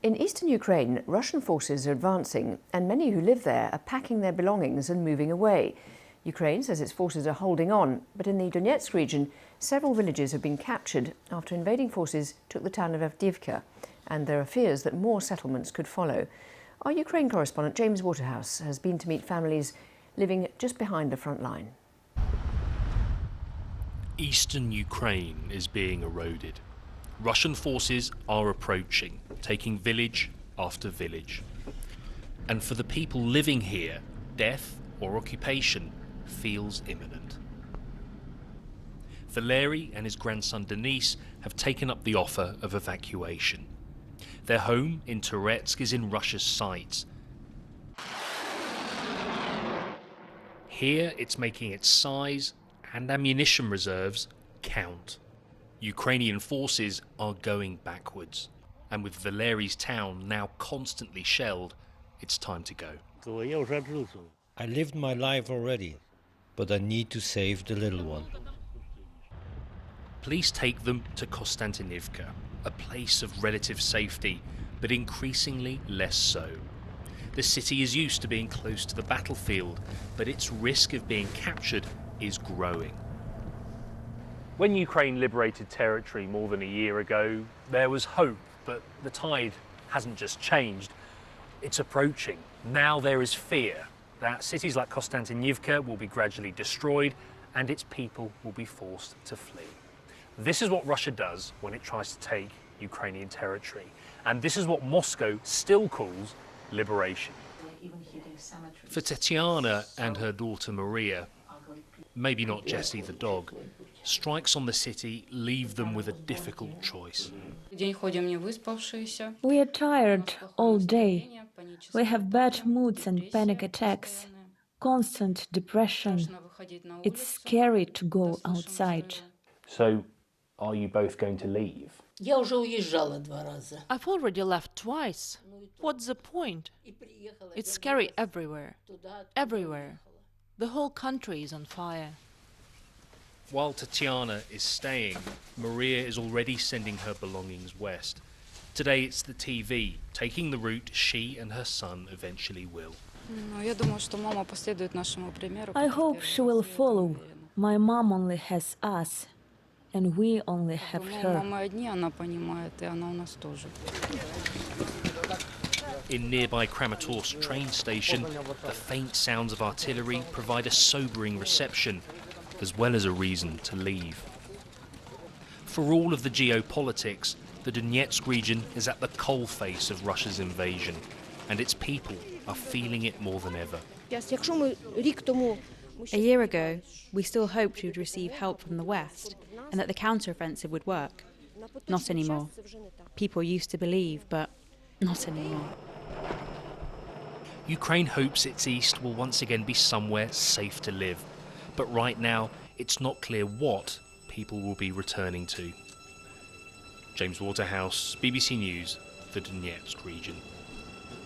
In eastern Ukraine, Russian forces are advancing, and many who live there are packing their belongings and moving away. Ukraine says its forces are holding on, but in the Donetsk region, several villages have been captured after invading forces took the town of Avdiivka, and there are fears that more settlements could follow. Our Ukraine correspondent James Waterhouse has been to meet families living just behind the front line. Eastern Ukraine is being eroded. Russian forces are approaching, taking village after village. And for the people living here, death or occupation feels imminent. Valery and his grandson Denis have taken up the offer of evacuation. Their home in Toretsk is in Russia's sights. Here it's making its size and ammunition reserves count. Ukrainian forces are going backwards, and with Valery's town now constantly shelled, it's time to go. I lived my life already, but I need to save the little one. Police take them to Konstantinivka, a place of relative safety, but increasingly less so. The city is used to being close to the battlefield, but its risk of being captured is growing. When Ukraine liberated territory more than a year ago, there was hope, but the tide hasn't just changed, it's approaching. Now there is fear that cities like Konstantinivka will be gradually destroyed and its people will be forced to flee. This is what Russia does when it tries to take Ukrainian territory, and this is what Moscow still calls liberation. For Tatiana and her daughter Maria, maybe not Jessie the dog, strikes on the city leave them with a difficult choice. We are tired all day. We have bad moods and panic attacks, constant depression. It's scary to go outside. So, are you both going to leave? I've already left twice. What's the point? It's scary everywhere. Everywhere. The whole country is on fire. While Tatiana is staying, Maria is already sending her belongings west. Today it's the TV, taking the route she and her son eventually will. I hope she will follow. My mom only has us, and we only have her. In nearby Kramatorsk train station, the faint sounds of artillery provide a sobering reception, as well as a reason to leave. For all of the geopolitics, the Donetsk region is at the coalface of Russia's invasion, and its people are feeling it more than ever. A year ago, we still hoped we would receive help from the West and that the counteroffensive would work. Not anymore. People used to believe, but not anymore. Ukraine hopes its east will once again be somewhere safe to live, but right now it's not clear what people will be returning to. James Waterhouse, BBC News, the Donetsk region.